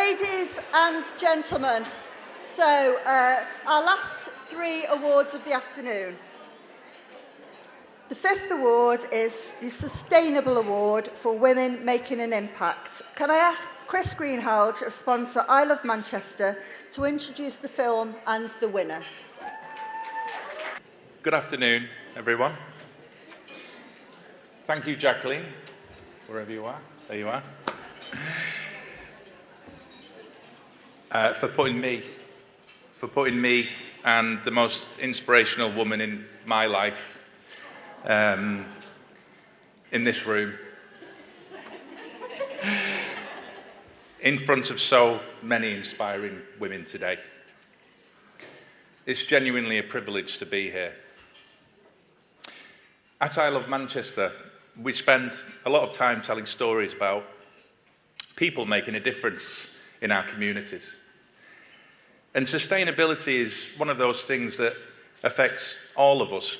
Ladies and gentlemen, so our last 3 awards of the afternoon. The 5th award is the Sustainable Award for Women Making an Impact. Can I ask Chris Greenhalgh of sponsor I Love Manchester to introduce the film and the winner? Good afternoon, everyone. Thank you, Jacqueline, wherever you are. There you are. For putting me and the most inspirational woman in my life in this room in front of so many inspiring women today. It's genuinely a privilege to be here. At I Love Manchester, we spend a lot of time telling stories about people making a difference in our communities. And sustainability is one of those things that affects all of us,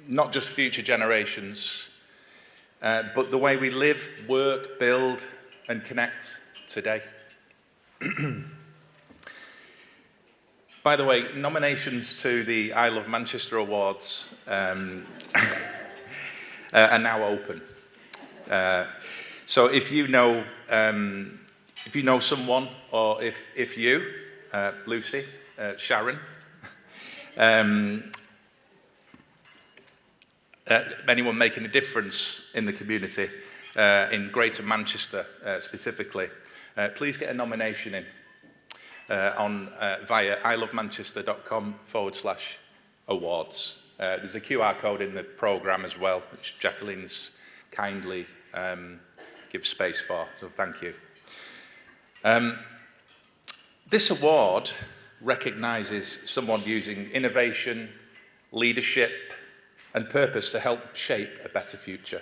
not just future generations, but the way we live, work, build, and connect today. By the way, nominations to the I Love Manchester Awards are now open. So if you know someone, or if you, Lucy, Sharon, anyone making a difference in the community, in Greater Manchester specifically, please get a nomination in via ilovemanchester.com/awards. There's a QR code in the programme as well, which Jacqueline's kindly gives space for, so thank you. This award recognises someone using innovation, leadership, and purpose to help shape a better future.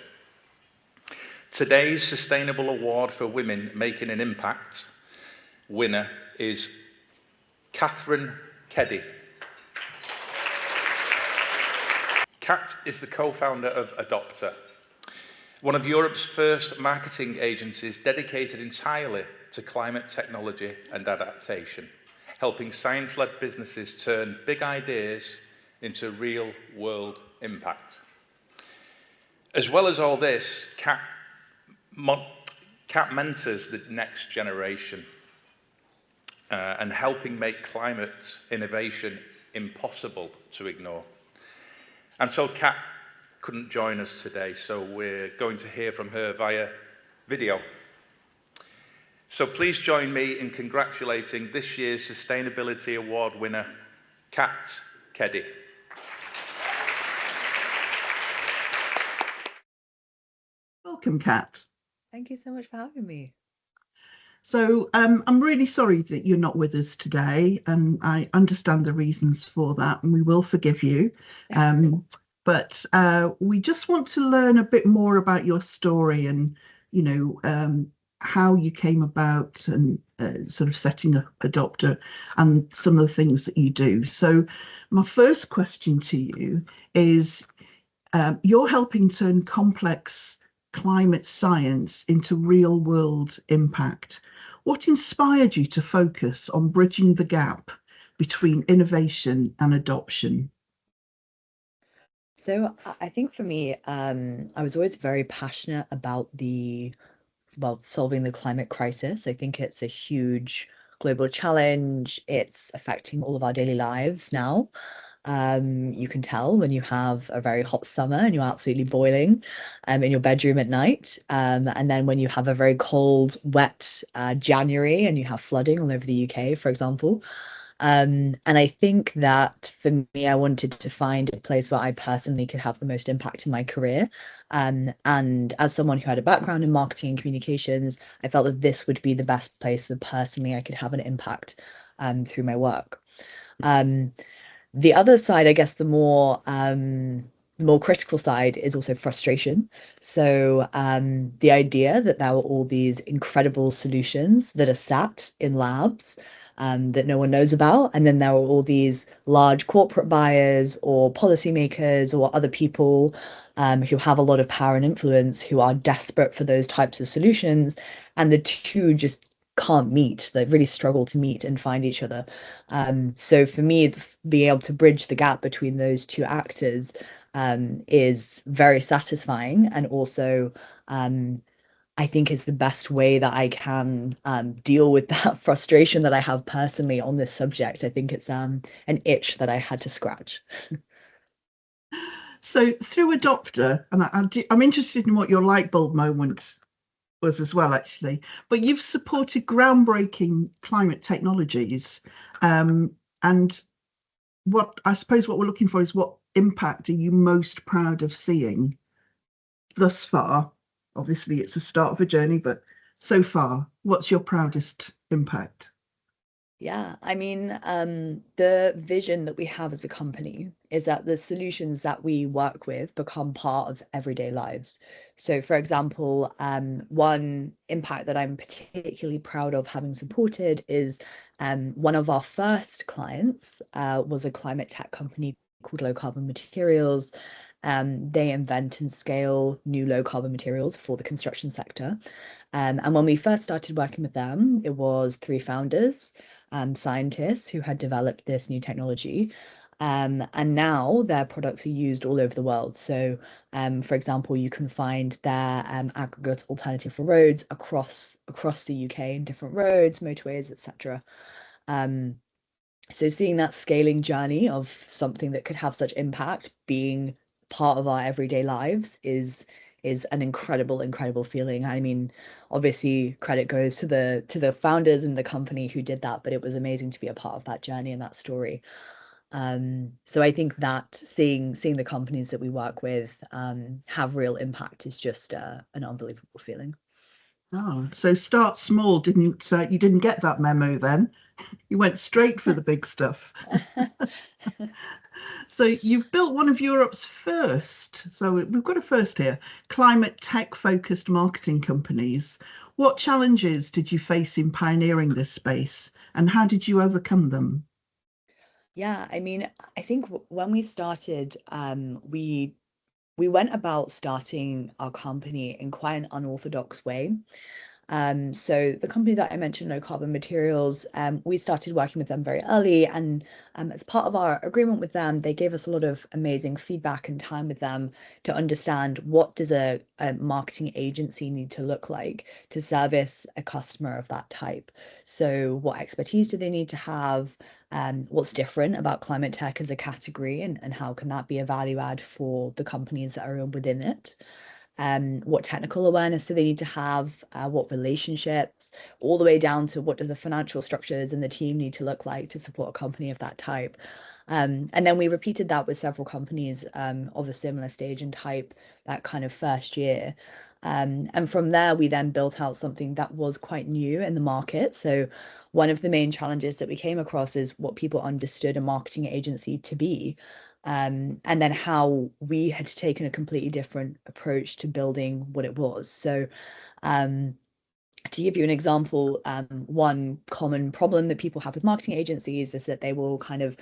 Today's Sustainable Award for Women Making an Impact winner is Catherine Keddy. Kat is the co-founder of Adopter, one of Europe's first marketing agencies dedicated entirely to climate technology and adaptation, helping science-led businesses turn big ideas into real-world impact. As well as all this, Kat mentors the next generation and helping make climate innovation impossible to ignore. I'm told Kat couldn't join us today, so we're going to hear from her via video. So please join me in congratulating this year's Sustainability Award winner, Kat Keddy. Welcome, Kat. Thank you so much for having me. So I'm really sorry that you're not with us today, and I understand the reasons for that, and we will forgive you. But we just want to learn a bit more about your story and, how you came about and sort of setting up Adopter and some of the things that you do. So my first question to you is, you're helping turn complex climate science into real world impact. What inspired you to focus on bridging the gap between innovation and adoption? So I think for me, I was always very passionate about solving the climate crisis. I think it's a huge global challenge. It's affecting all of our daily lives now. You can tell when you have a very hot summer and you're absolutely boiling in your bedroom at night. And then when you have a very cold, wet January and you have flooding all over the UK, for example. And I think that for me, I wanted to find a place where I personally could have the most impact in my career. And as someone who had a background in marketing and communications, I felt that this would be the best place that personally I could have an impact through my work. The other side, I guess, the more critical side is also frustration. So the idea that there were all these incredible solutions that are sat in labs that no one knows about. And then there are all these large corporate buyers or policymakers or other people who have a lot of power and influence who are desperate for those types of solutions. And the two just can't meet, they really struggle to meet and find each other. So for me, being able to bridge the gap between those two actors is very satisfying, and also I think is the best way that I can deal with that frustration that I have personally on this subject. I think it's an itch that I had to scratch. So through Adopter, and I'm interested in what your light bulb moment was as well, actually. But you've supported groundbreaking climate technologies, and what I suppose what we're looking for is what impact are you most proud of seeing thus far? Obviously, it's a start of a journey, but so far, what's your proudest impact? Yeah, I mean, the vision that we have as a company is that the solutions that we work with become part of everyday lives. So, for example, one impact that I'm particularly proud of having supported is one of our first clients was a climate tech company called Low Carbon Materials. They invent and scale new low carbon materials for the construction sector. And when we first started working with them, it was three founders, scientists who had developed this new technology. And now their products are used all over the world. So, for example, you can find their aggregate alternative for roads across the UK in different roads, motorways, etc. So seeing that scaling journey of something that could have such impact being part of our everyday lives is an incredible feeling. I mean, obviously credit goes to the founders and the company who did that, but it was amazing to be a part of that journey and that story. So I think that seeing the companies that we work with have real impact is just an unbelievable feeling. Oh, so start small. Didn't you didn't get that memo then? You went straight for the big stuff. So you've built one of Europe's first, so we've got a first here, climate tech focused marketing companies. What challenges did you face in pioneering this space, and how did you overcome them? Yeah, I mean, I think when we started, we went about starting our company in quite an unorthodox way. So the company that I mentioned, Low Carbon Materials, we started working with them very early, and as part of our agreement with them, they gave us a lot of amazing feedback and time with them to understand what does a marketing agency need to look like to service a customer of that type. So what expertise do they need to have? What's different about climate tech as a category, and how can that be a value add for the companies that are within it? What technical awareness do they need to have, what relationships, all the way down to what do the financial structures and the team need to look like to support a company of that type. And then we repeated that with several companies of a similar stage and type that kind of first year. And from there, we then built out something that was quite new in the market. So one of the main challenges that we came across is what people understood a marketing agency to be. And then how we had taken a completely different approach to building what it was. So to give you an example, one common problem that people have with marketing agencies is that they will kind of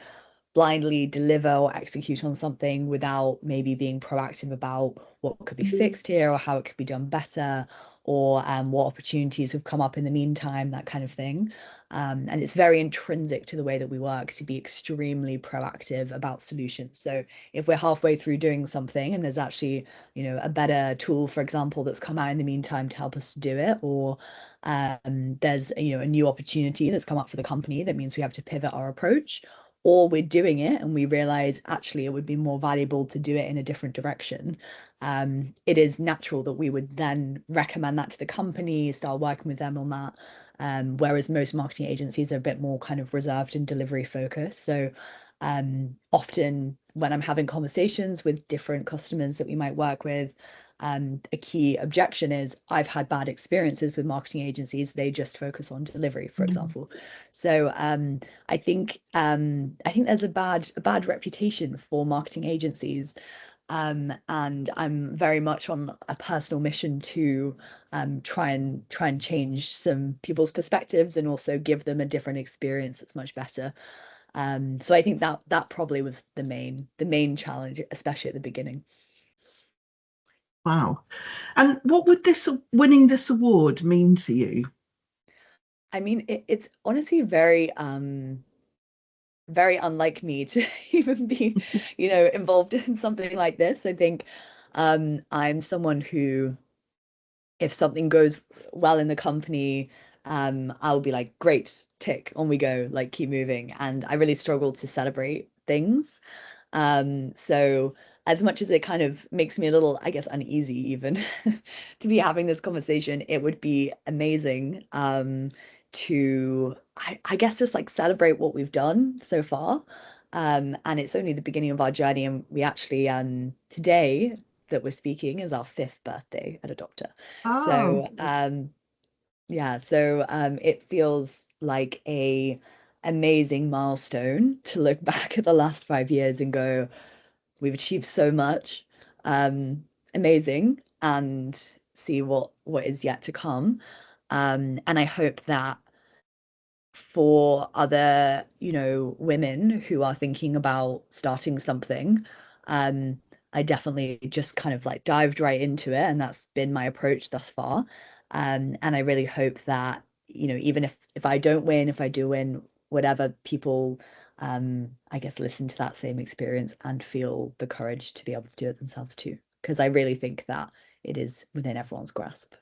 blindly deliver or execute on something without maybe being proactive about what could be fixed here or how it could be done better, or what opportunities have come up in the meantime, that kind of thing. And it's very intrinsic to the way that we work to be extremely proactive about solutions. So if we're halfway through doing something and there's actually, a better tool, for example, that's come out in the meantime to help us do it, or there's, a new opportunity that's come up for the company that means we have to pivot our approach, or we're doing it and we realize actually it would be more valuable to do it in a different direction, it is natural that we would then recommend that to the company, start working with them on that. Whereas most marketing agencies are a bit more kind of reserved and delivery focused. So often when I'm having conversations with different customers that we might work with, a key objection is I've had bad experiences with marketing agencies. They just focus on delivery, for example. So I think there's a bad reputation for marketing agencies. And I'm very much on a personal mission to try and change some people's perspectives and also give them a different experience that's much better. So I think that probably was the main challenge, especially at the beginning. Wow. And what would this winning this award mean to you? I mean, it's honestly very unlike me to even be, involved in something like this. I think I'm someone who, if something goes well in the company, I'll be like, great, tick, on we go, like keep moving. And I really struggle to celebrate things. So as much as it kind of makes me a little, I guess, uneasy even to be having this conversation, it would be amazing to, I guess, just like celebrate what we've done so far. And it's only the beginning of our journey, and we actually today that we're speaking is our 5th birthday at a doctor. Oh, So yeah, so it feels like a amazing milestone to look back at the last 5 years and go, we've achieved so much, amazing, and see what is yet to come. And I hope that for other, women who are thinking about starting something, I definitely just kind of like dived right into it, and that's been my approach thus far. And I really hope that, even if I don't win, if I do win, whatever, people, I guess, listen to that same experience and feel the courage to be able to do it themselves too. Because I really think that it is within everyone's grasp.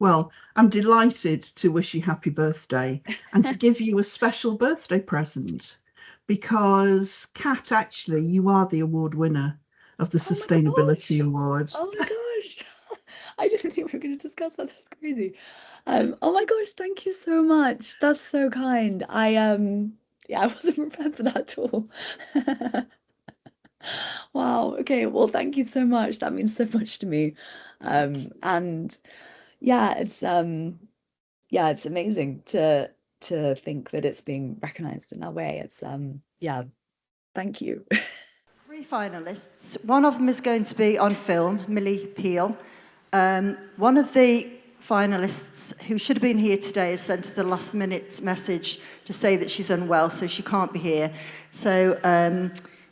well, I'm delighted to wish you happy birthday and to give you a special birthday present because, Kat, actually, you are the award winner of the Oh my Sustainability gosh. Award. Oh my gosh. I didn't think we were going to discuss that. That's crazy. Oh my gosh, thank you so much. That's so kind. Yeah, I wasn't prepared for that at all. Wow. Okay. Well, thank you so much. That means so much to me. And yeah, it's amazing to think that it's being recognized in that way. It's yeah, thank you. 3 finalists. One of them is going to be on film, Millie Peel. One of the finalists who should have been here today has sent us a last-minute message to say that she's unwell, so she can't be here. So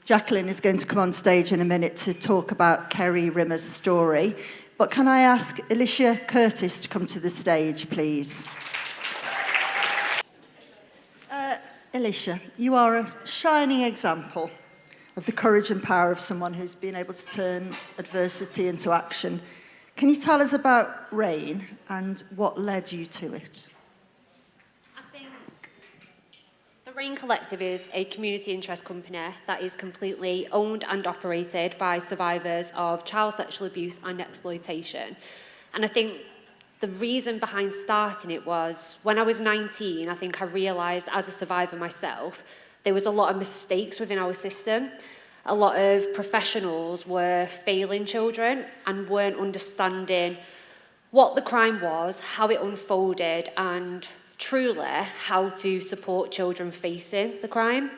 Jacqueline is going to come on stage in a minute to talk about Kerry Rimmer's story. But can I ask Alicia Curtis to come to the stage, please? Alicia, you are a shining example of the courage and power of someone who's been able to turn adversity into action. Can you tell us about RAIN and what led you to it? I think the RAIN Collective is a community interest company that is completely owned and operated by survivors of child sexual abuse and exploitation. And I think the reason behind starting it was when I was 19, I think I realised as a survivor myself, there was a lot of mistakes within our system. A lot of professionals were failing children and weren't understanding what the crime was, how it unfolded, and truly how to support children facing the crime.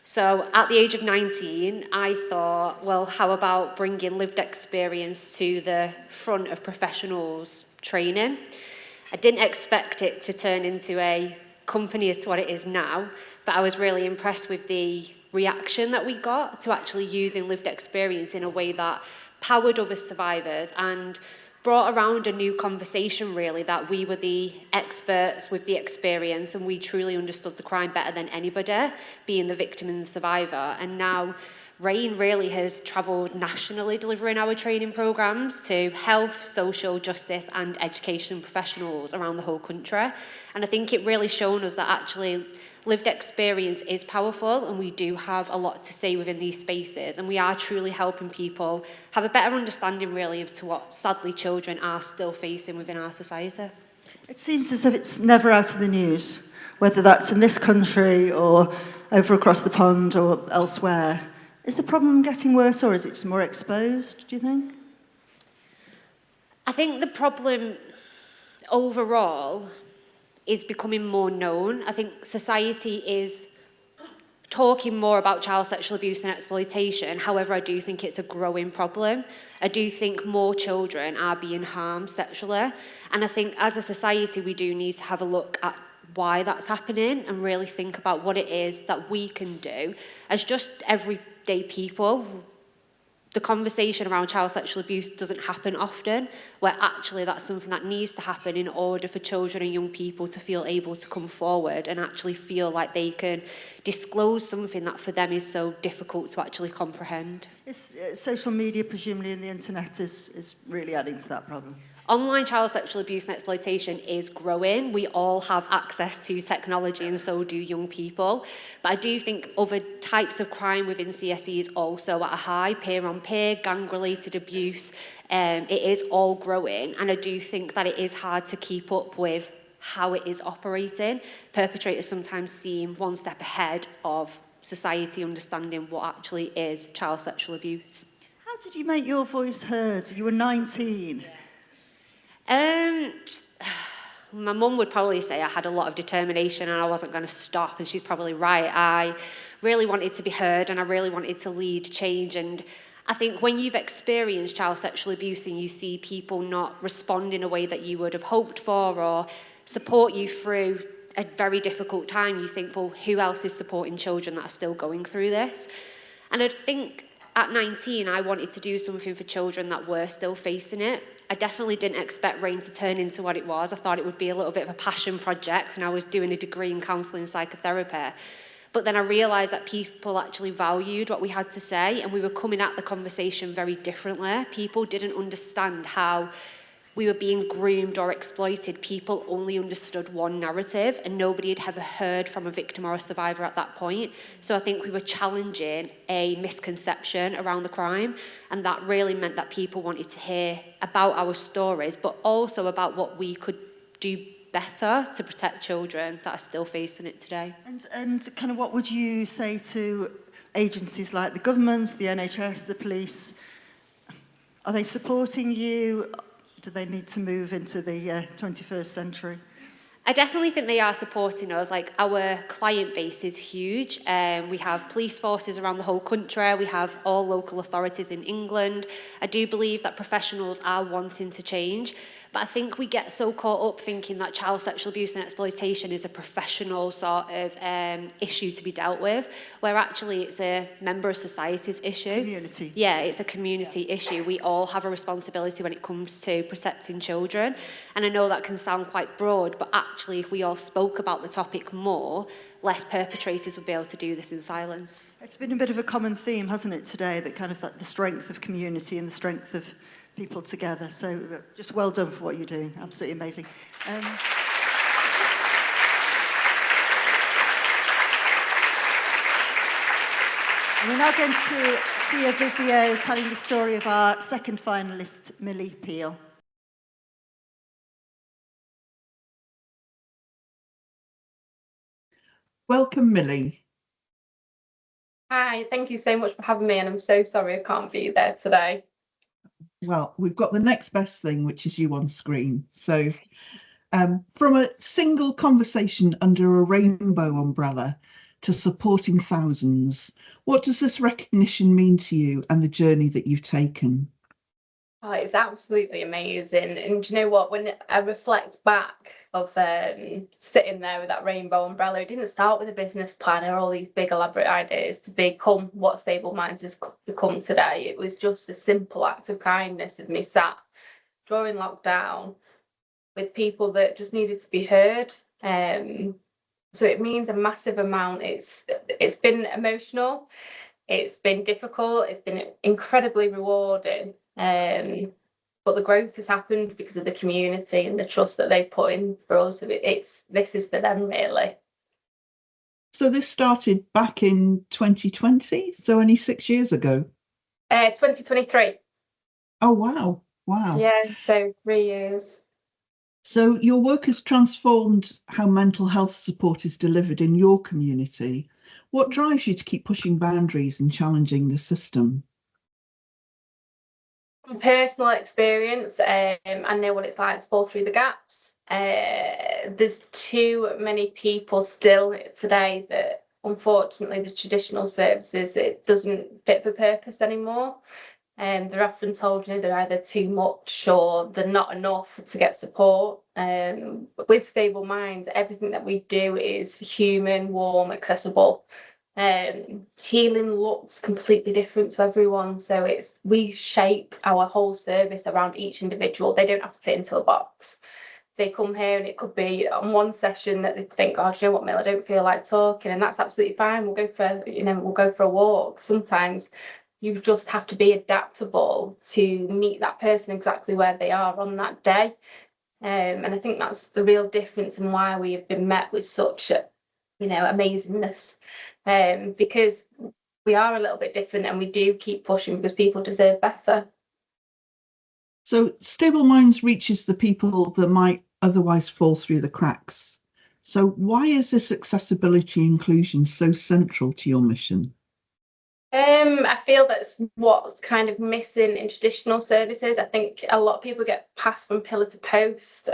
So at the age of 19, I thought, well, how about bringing lived experience to the front of professionals' training? I didn't expect it to turn into a company as to what it is now, but I was really impressed with the reaction that we got to actually using lived experience in a way that powered other survivors and brought around a new conversation, really, that we were the experts with the experience and we truly understood the crime better than anybody, being the victim and the survivor. And now RAIN really has travelled nationally delivering our training programmes to health, social justice and education professionals around the whole country. And I think it really shown us that actually lived experience is powerful and we do have a lot to say within these spaces, and we are truly helping people have a better understanding really of to what sadly children are still facing within our society. It seems as if it's never out of the news, whether that's in this country or over across the pond or elsewhere. Is the problem getting worse or is it just more exposed, do you think? I think the problem overall is becoming more known. I think society is talking more about child sexual abuse and exploitation. However, I do think it's a growing problem. I do think more children are being harmed sexually. And I think as a society, we do need to have a look at why that's happening and really think about what it is that we can do as just everyday people. the conversation around child sexual abuse doesn't happen often, where actually that's something that needs to happen in order for children and young people to feel able to come forward and actually feel like they can disclose something that for them is so difficult to actually comprehend. Social media, presumably, and the internet is really adding to that problem. Online child sexual abuse and exploitation is growing. We all have access to technology and so do young people. But I do think other types of crime within CSE is also at a high, peer-on-peer, gang-related abuse. It is all growing, and I do think that it is hard to keep up with how it is operating. Perpetrators sometimes seem one step ahead of society understanding what actually is child sexual abuse. How did you make your voice heard? You were 19. My mum would probably say I had a lot of determination and I wasn't going to stop, and she's probably right. I really wanted to be heard and I really wanted to lead change. And I think when you've experienced child sexual abuse and you see people not respond in a way that you would have hoped for or support you through a very difficult time, you think, well, who else is supporting children that are still going through this? And I think at 19, I wanted to do something for children that were still facing it. I definitely didn't expect RAIN to turn into what it was. I thought it would be a little bit of a passion project, and I was doing a degree in counselling and psychotherapy. But then I realised that people actually valued what we had to say, and we were coming at the conversation very differently. People didn't understand how we were being groomed or exploited. People only understood one narrative, and nobody had ever heard from a victim or a survivor at that point. So I think we were challenging a misconception around the crime, and that really meant that people wanted to hear about our stories, but also about what we could do better to protect children that are still facing it today. And kind of what would you say to agencies like the government, the NHS, the police? Are they supporting you? Do they need to move into the 21st century? I definitely think they are supporting us. Like, our client base is huge. We have police forces around the whole country. We have all local authorities in England. I do believe that professionals are wanting to change. But I think we get so caught up thinking that child sexual abuse and exploitation is a professional sort of issue to be dealt with, where actually it's a member of society's issue. Community. Yeah, it's a community issue. We all have a responsibility when it comes to protecting children. And I know that can sound quite broad, but actually if we all spoke about the topic more, less perpetrators would be able to do this in silence. It's been a bit of a common theme, hasn't it, today, that kind of the strength of community and the strength of people together. So just well done for what you're doing. Absolutely amazing. We're now going to see a video telling the story of our second finalist, Millie Peel. Welcome, Millie. Hi, thank you so much for having me, and I'm so sorry I can't be there today. Well, we've got the next best thing, which is you on screen. So from a single conversation under a rainbow umbrella to supporting thousands, what does this recognition mean to you and the journey that you've taken? Oh, it's absolutely amazing. And do you know what? When I reflect back of sitting there with that rainbow umbrella, it didn't start with a business plan or all these big elaborate ideas to become what Stable Minds has become today. It was just a simple act of kindness of me sat during lockdown with people that just needed to be heard. So it means a massive amount. It's been emotional, it's been difficult, it's been incredibly rewarding. But the growth has happened because of the community and the trust that they put in for us. This is for them, really. So this started back in 2020, so only 6 years ago. 2023. Oh, wow. Wow. Yeah, so 3 years. So your work has transformed how mental health support is delivered in your community. What drives you to keep pushing boundaries and challenging the system? From personal experience, I know what it's like to fall through the gaps. There's too many people still today that, unfortunately, the traditional services, it doesn't fit for purpose anymore. They're often told, they're either too much or they're not enough to get support. With Stable Minds, everything that we do is human, warm, accessible. Healing looks completely different to everyone, so we shape our whole service around each individual. They don't have to fit into a box. They come here and it could be on one session that they think, oh, do you know what, Mill, I don't feel like talking, and that's absolutely fine. We'll go for a walk. Sometimes you just have to be adaptable to meet that person exactly where they are on that day. And I think that's the real difference and why we have been met with such amazingness, because we are a little bit different and we do keep pushing because people deserve better. So Stable Minds reaches the people that might otherwise fall through the cracks. So why is this accessibility inclusion so central to your mission? I feel that's what's kind of missing in traditional services. I think a lot of people get passed from pillar to post.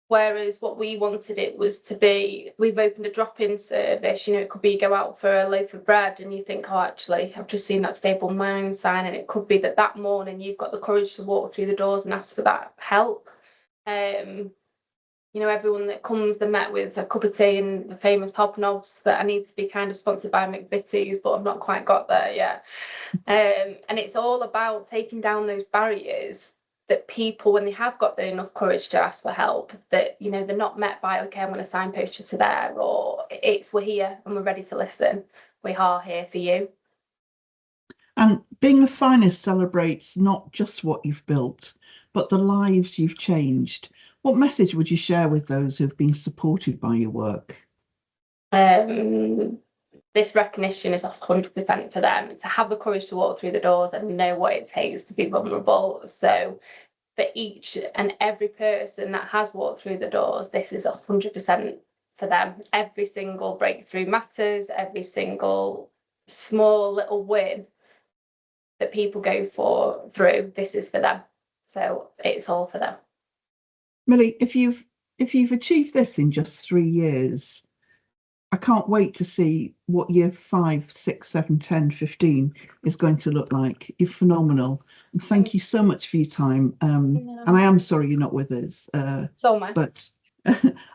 Whereas what we wanted it was to be, we've opened a drop-in service, it could be you go out for a loaf of bread and you think, oh, actually, I've just seen that Stable Mind sign, and it could be that morning you've got the courage to walk through the doors and ask for that help. Everyone that comes, they're met with a cup of tea and the famous hobnobs that I need to be kind of sponsored by McVitie's, but I've not quite got there yet. And it's all about taking down those barriers that people, when they have got enough courage to ask for help, that, they're not met by, okay, I'm going to signpost you to there, or it's, we're here and we're ready to listen. We are here for you. And Being the Finest celebrates not just what you've built, but the lives you've changed. What message would you share with those who've been supported by your work? This recognition is 100% for them, to have the courage to walk through the doors and know what it takes to be vulnerable. So for each and every person that has walked through the doors, this is 100% for them. Every single breakthrough matters, every single small little win that people go through, this is for them. So it's all for them. Millie, if you've achieved this in just 3 years, I can't wait to see what year 5, 6, 7, 10, 15 is going to look like. You're phenomenal. And thank you so much for your time. And I am sorry you're not with us. So much. But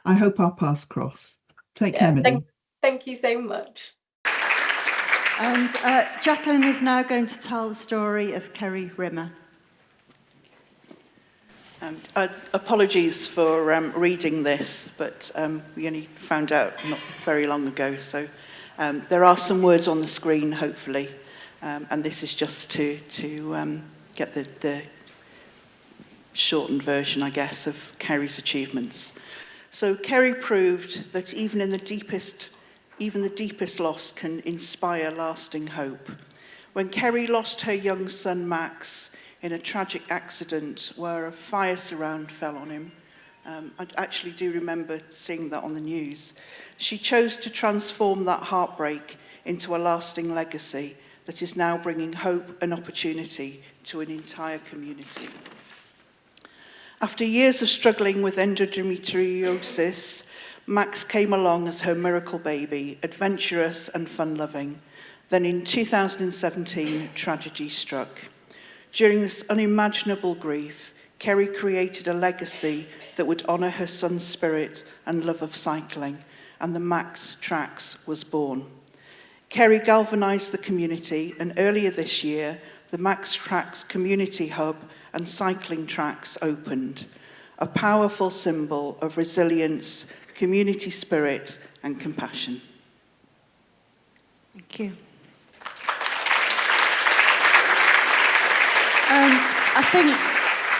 I hope our paths cross. Take care, Millie. Thank you so much. And Jacqueline is now going to tell the story of Kerry Rimmer. Apologies for reading this, but we only found out not very long ago. So there are some words on the screen, hopefully, and this is just to get the shortened version, I guess, of Kerry's achievements. So Kerry proved that even the deepest loss can inspire lasting hope. When Kerry lost her young son Max in a tragic accident where a fire surround fell on him, I actually do remember seeing that on the news, she chose to transform that heartbreak into a lasting legacy that is now bringing hope and opportunity to an entire community. After years of struggling with endometriosis, Max came along as her miracle baby, adventurous and fun-loving. Then in 2017, tragedy struck. During this unimaginable grief, Kerry created a legacy that would honour her son's spirit and love of cycling, and the Max Tracks was born. Kerry galvanised the community, and earlier this year, the Max Tracks Community Hub and cycling tracks opened, a powerful symbol of resilience, community spirit, and compassion. Thank you. I think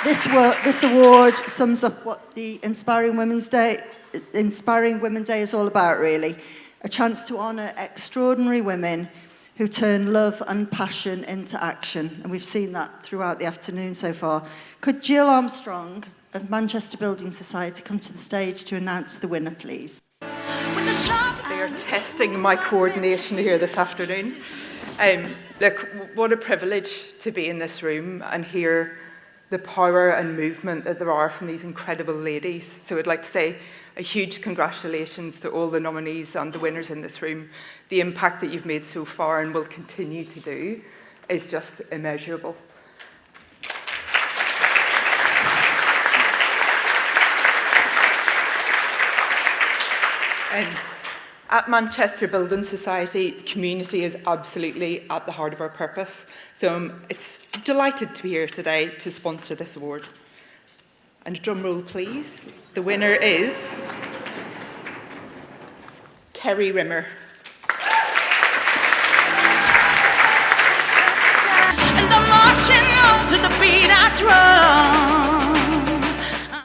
this award sums up what the Inspiring Women's Day is all about, really. A chance to honour extraordinary women who turn love and passion into action. And we've seen that throughout the afternoon so far. Could Jill Armstrong of Manchester Building Society come to the stage to announce the winner, please? They are testing my coordination here this afternoon. Look, what a privilege to be in this room and hear the power and movement that there are from these incredible ladies. So I'd like to say a huge congratulations to all the nominees and the winners in this room. The impact that you've made so far and will continue to do is just immeasurable. At Manchester Building Society, community is absolutely at the heart of our purpose. So it's delighted to be here today to sponsor this award. And a drum roll, please. The winner is Kerry Rimmer.